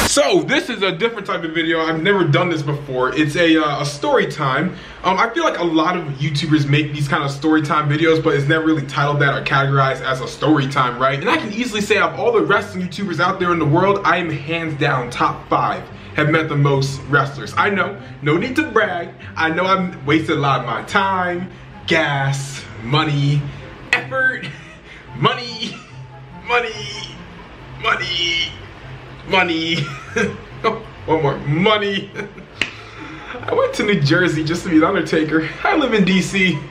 So this is a different type of video. I've never done this before. It's a story time. I feel like a lot of YouTubers make these kind of story time videos, but it's never really titled that or categorized as a story time, right? And I can easily say of all the wrestling YouTubers out there in the world, I am hands down top 5 have met the most wrestlers. I know, no need to brag. I know I've wasted a lot of my time, gas, money, effort, money. Oh, one more, money. I went to New Jersey just to be the Undertaker. I live in DC.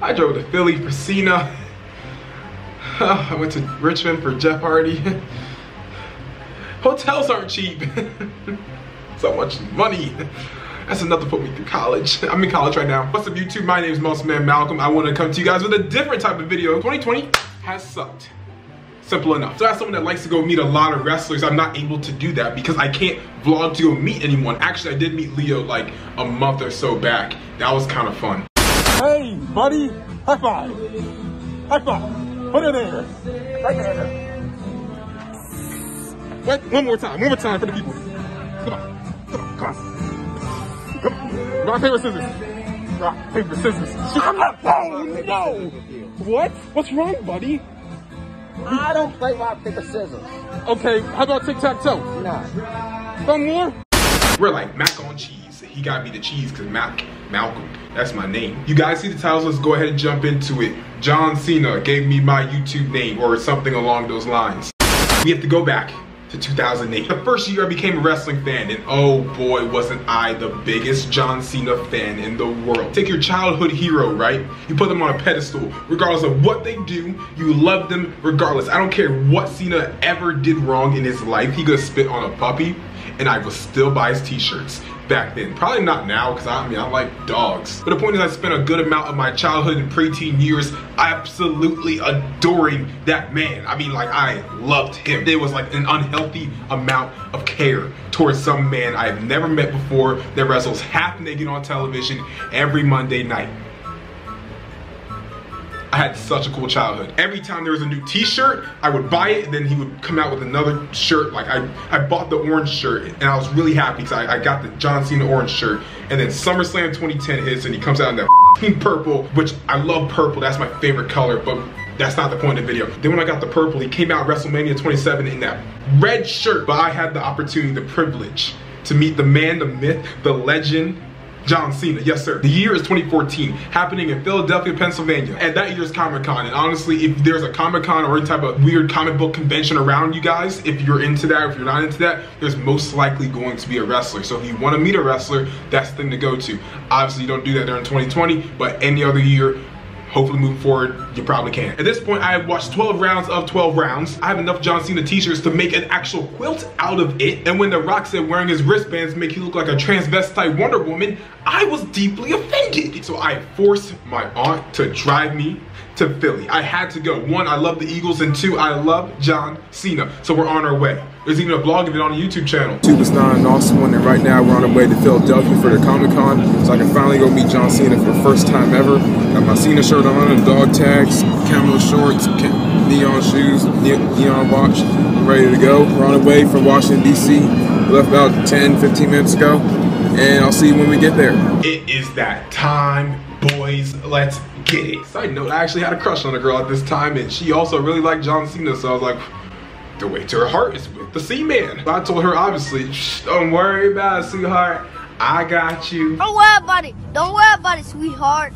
I drove to Philly for Cena. I went to Richmond for Jeff Hardy. Hotels aren't cheap. So much money. That's enough to put me through college. I'm in college right now. What's up, YouTube? My name is Muscle Man Malcolm. I want to come to you guys with a different type of video. 2020 has sucked. Simple enough. So as someone that likes to go meet a lot of wrestlers, I'm not able to do that because I can't vlog to go meet anyone. Actually, I did meet Leo like a month or so back. That was kind of fun. Hey, buddy. High five. High five. Put it there. Right there. Wait, one more time for the people. Come on. Rock, paper, scissors. Rock, paper, scissors. Oh, no. What? What's wrong, buddy? I don't play rock, paper, scissors. Okay, how about tic-tac-toe? No. Some more? We're like mac on cheese. He got me the cheese because Malcolm, that's my name. You guys see the titles? Let's go ahead and jump into it. John Cena gave me my YouTube name or something along those lines. We have to go back to 2008. The first year I became a wrestling fan, and oh boy, wasn't I the biggest John Cena fan in the world. Take your childhood hero, right? You put them on a pedestal. Regardless of what they do, you love them regardless. I don't care what Cena ever did wrong in his life. He could spit on a puppy, and I would still buy his t-shirts. Back then, probably not now, because I like dogs. But the point is, I spent a good amount of my childhood and preteen years absolutely adoring that man. I mean, like, I loved him. There was like an unhealthy amount of care towards some man I've never met before that wrestles half naked on television every Monday night. I had such a cool childhood. Every time there was a new t-shirt, I would buy it, and then he would come out with another shirt. Like I bought the orange shirt, and I was really happy because I got the John Cena orange shirt. And then SummerSlam 2010 hits, and he comes out in that purple, which I love purple. That's my favorite color, but that's not the point of the video. Then when I got the purple, he came out WrestleMania 27 in that red shirt. But I had the opportunity, the privilege to meet the man, the myth, the legend, John Cena. Yes, sir. The year is 2014, happening in Philadelphia, Pennsylvania, at that year's Comic-Con. And honestly, if there's a Comic-Con or any type of weird comic book convention around you guys, if you're into that, or if you're not into that, there's most likely going to be a wrestler. So if you want to meet a wrestler, that's the thing to go to. Obviously, you don't do that during 2020, but any other year, hopefully moving forward, you probably can. At this point, I have watched 12 rounds of 12 rounds. I have enough John Cena t-shirts to make an actual quilt out of it. And when The Rock said wearing his wristbands make you look like a transvestite Wonder Woman, I was deeply offended. So I forced my aunt to drive me to Philly. I had to go. 1, I love the Eagles, and 2, I love John Cena. So we're on our way. There's even a vlog of it on the YouTube channel. Superstar and awesome one, and right now we're on our way to Philadelphia for the Comic-Con, so I can finally go meet John Cena for the first time ever. Got my Cena shirt on, and dog tags, camo shorts, neon shoes, neon watch. I'm ready to go. We're on our way from Washington, D.C. We left about 10-15 minutes ago, and I'll see you when we get there. It is that time, boys. Let's get it. Side note, I actually had a crush on a girl at this time, and she also really liked John Cena, so I was like, the way to her heart is with the C-Man. I told her, obviously, don't worry about it, sweetheart. I got you. Don't worry about it. Don't worry about it, sweetheart.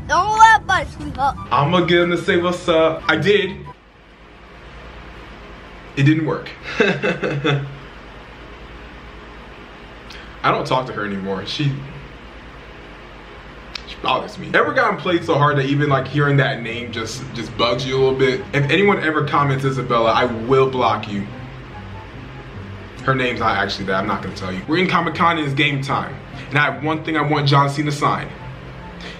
Don't worry about it, sweetheart. I'm gonna get him to say what's up. I did. It didn't work. I don't talk to her anymore. She bothers me. Ever gotten played so hard that even like hearing that name just bugs you a little bit? If anyone ever comments Isabella, I will block you. Her name's not actually that. I'm not gonna tell you. We're in Comic-Con and it's game time, and I have one thing I want John Cena to sign.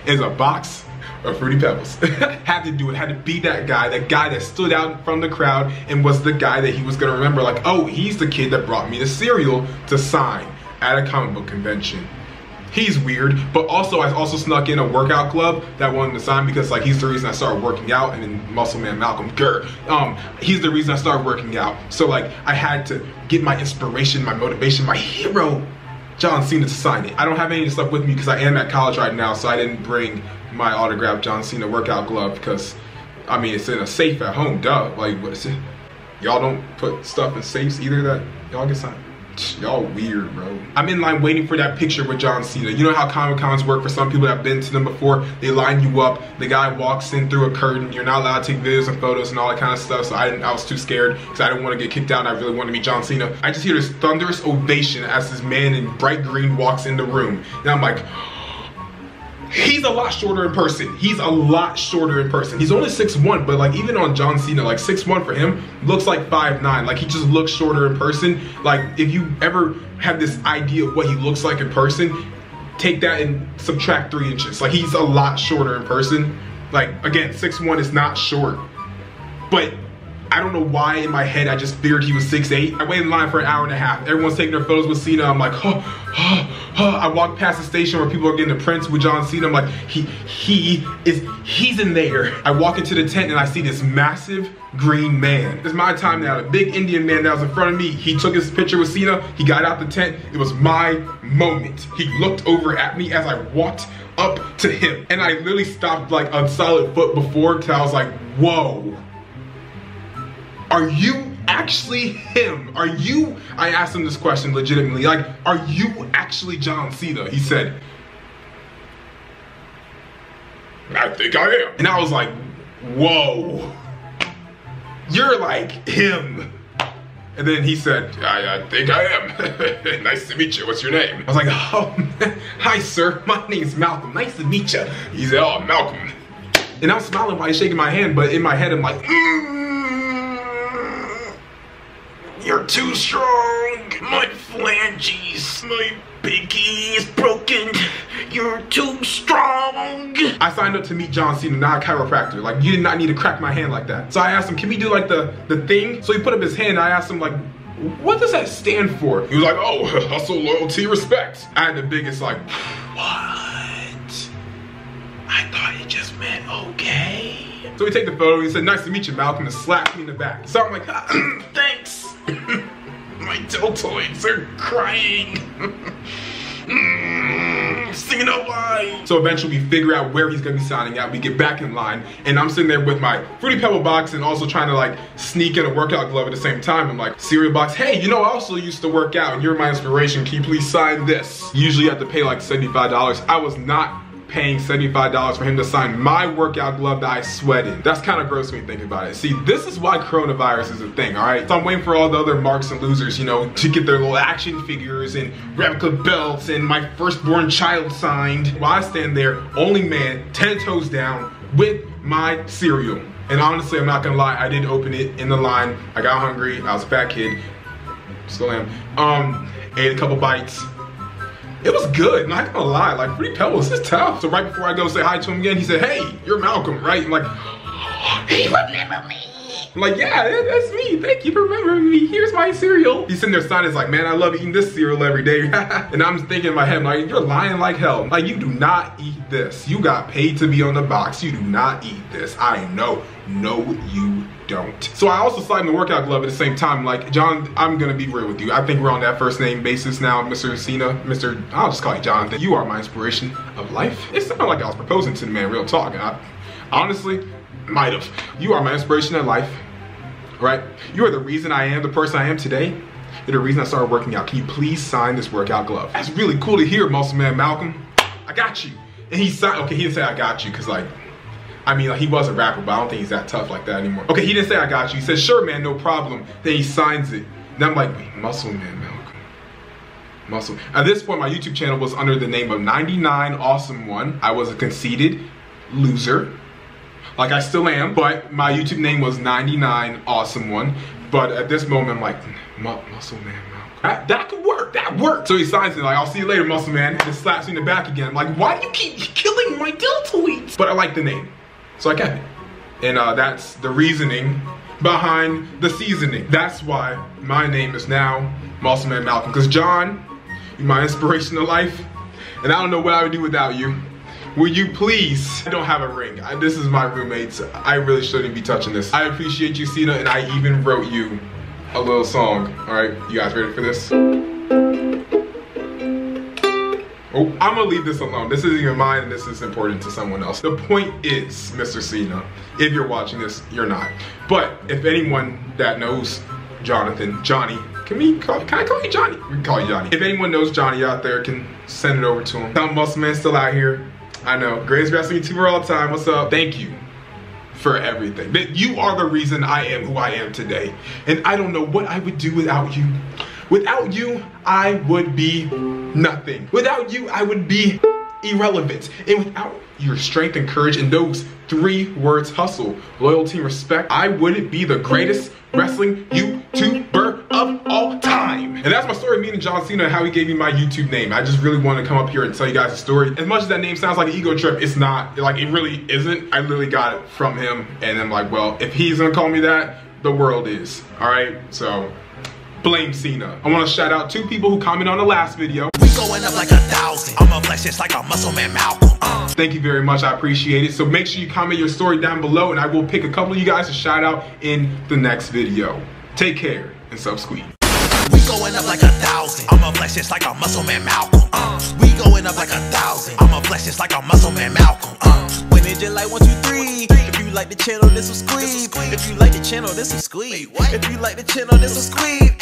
Is a box of Fruity Pebbles. Had to do it. Had to be that guy that stood out from the crowd and was the guy that he was gonna remember. Like, oh, he's the kid that brought me the cereal to sign at a comic book convention. he's weird. But also, I also snuck in a workout glove that wanted to sign because like he's the reason I started working out, and then Muscle Man Malcolm, he's the reason I started working out. So like I had to get my inspiration, my motivation, my hero, John Cena, to sign it. I don't have any of this stuff with me because I am at college right now, so I didn't bring my autographed John Cena workout glove because, I mean, it's in a safe at home, duh. Like, what is it? Y'all don't put stuff in safes either that y'all get signed? Y'all weird, bro. I'm in line waiting for that picture with John Cena. You know how Comic Cons work for some people that have been to them before? They line you up, the guy walks in through a curtain, you're not allowed to take videos and photos and all that kind of stuff, so I was too scared because I didn't want to get kicked out and I really wanted to meet John Cena. I just hear this thunderous ovation as this man in bright green walks in the room. And I'm like, he's a lot shorter in person. He's a lot shorter in person. He's only 6'1", but like even on John Cena, like 6'1" for him looks like 5'9". Like he just looks shorter in person. Like if you ever have this idea of what he looks like in person, take that and subtract 3 inches. Like he's a lot shorter in person. Like again, 6'1" is not short, but I don't know why in my head I just figured he was 6'8". I waited in line for an hour and a half. Everyone's taking their photos with Cena. I'm like, I walk past the station where people are getting the prints with John Cena. I'm like, he's in there. I walk into the tent and I see this massive green man. It's my time now. The big Indian man that was in front of me, he took his picture with Cena. He got out the tent. It was my moment. He looked over at me as I walked up to him. And I literally stopped like a solid foot before because I was like, whoa. Are you actually him? Are you, I asked him this question legitimately, like, are you actually John Cena? He said, I think I am. And I was like, whoa, you're like him. And then he said, I think I am. Nice to meet you, what's your name? I was like, oh, hi sir, my name's Malcolm, nice to meet you. He said, oh, Malcolm. And I'm smiling while he's shaking my hand, but in my head I'm like, you're too strong. My phalanges, my pinky is broken. You're too strong. I signed up to meet John Cena, not a chiropractor. Like, you did not need to crack my hand like that. So I asked him, can we do like the thing? So he put up his hand. I asked him like, what does that stand for? He was like, oh, hustle, loyalty, respect. I had the biggest like, what? I thought it just meant okay. So we take the photo. He said, nice to meet you, Malcolm, and slapped me in the back. So I'm like, thanks. My deltoids are crying. Singing a line. So eventually we figure out where he's gonna be signing out. We get back in line, and I'm sitting there with my Fruity Pebble box and also trying to like sneak in a workout glove at the same time. I'm like, cereal box, hey, you know, I also used to work out and you're my inspiration. Can you please sign this? Usually you have to pay like $75. I was not paying $75 for him to sign my workout glove that I sweat in. That's kind of gross when you think about it. See, this is why coronavirus is a thing, all right? So I'm waiting for all the other marks and losers, you know, to get their little action figures and replica belts and my firstborn child signed. While I stand there, only man, 10 toes down, with my cereal. And honestly, I'm not gonna lie, I did open it in the line. I got hungry, I was a fat kid, still am. Ate a couple bites. It was good, not gonna lie, like Fruity Pebbles is tough. So right before I go say hi to him again, he said, hey, you're Malcolm, right? I'm like, he remember me. I'm like, yeah, that's me, thank you for remembering me. Here's my cereal. He's sitting there signing, like, man, I love eating this cereal every day. And I'm thinking in my head, like, you're lying like hell. Like, you do not eat this. You got paid to be on the box. You do not eat this. I know. No, you don't. So I also signed the workout glove at the same time. Like, John, I'm gonna be real with you. I think we're on that first name basis now, Mr. Cena. I'll just call you Jonathan. You are my inspiration of life. It sounded like I was proposing to the man, real talk. I honestly might have. You are my inspiration of life, right? You are the reason I am the person I am today. You're the reason I started working out. Can you please sign this workout glove? That's really cool to hear, Muscle Man Malcolm. I got you. And he signed, okay, he didn't say I got you, cause like, I mean, like, he was a rapper, but I don't think he's that tough like that anymore. Okay, he didn't say I got you. He said, sure, man, no problem. Then he signs it. And I'm like, wait, Muscle Man Malcolm. Muscle. At this point, my YouTube channel was under the name of 99 Awesome One. I was a conceited loser. Like, I still am, but my YouTube name was 99 Awesome One. But at this moment, I'm like, Muscle Man Malcolm. That could work, that worked. So he signs it, like, I'll see you later, Muscle Man. And slaps me in the back again. I'm like, why do you keep killing my deltoids? But I like the name. So I kept it. And that's the reasoning behind the seasoning. That's why my name is now Muscle Man Malcolm. Because John, you're my inspiration of life. and I don't know what I would do without you. Will you please? I don't have a ring. This is my roommate's. I really shouldn't be touching this. I appreciate you, Cena, and I even wrote you a little song. All right, you guys ready for this? Oh, I'm gonna leave this alone. This isn't even mine, and this is important to someone else. The point is, Mr. Cena, if you're watching this, you're not. But if anyone that knows Jonathan, Johnny, can I call you Johnny? We can call you Johnny. If anyone knows Johnny out there, can send it over to him. Tell him Muscle Man's still out here. I know, greatest wrestling YouTuber all the time. What's up? Thank you for everything. You are the reason I am who I am today. And I don't know what I would do without you. Without you, I would be nothing. Without you, I would be irrelevant. And without your strength and courage and those 3 words, hustle, loyalty, and respect, I wouldn't be the greatest wrestling YouTuber of all time. And that's my story of meeting John Cena and how he gave me my YouTube name. I just really want to come up here and tell you guys a story. As much as that name sounds like an ego trip, it's not. Like, it really isn't. I literally got it from him. And I'm like, well, if he's gonna call me that, the world is. All right, so blame Cena. I want to shout out 2 people who commented on the last video. We going up like 1,000. I'm a flex just like a muscle man Malcolm. Thank you very much, I appreciate it. So make sure you comment your story down below and I will pick a couple of you guys to shout out in the next video. Take care and subscribe. We going up like 1,000. I'm a flex just like a muscle man Malcolm. We going up like 1,000. I'm a flex just like a muscle man Malcolm. When it just like 1, 2, 3. If you like the channel, this will squeeze. If you like the channel, this will squeeze. If you like the channel, this will squeeze.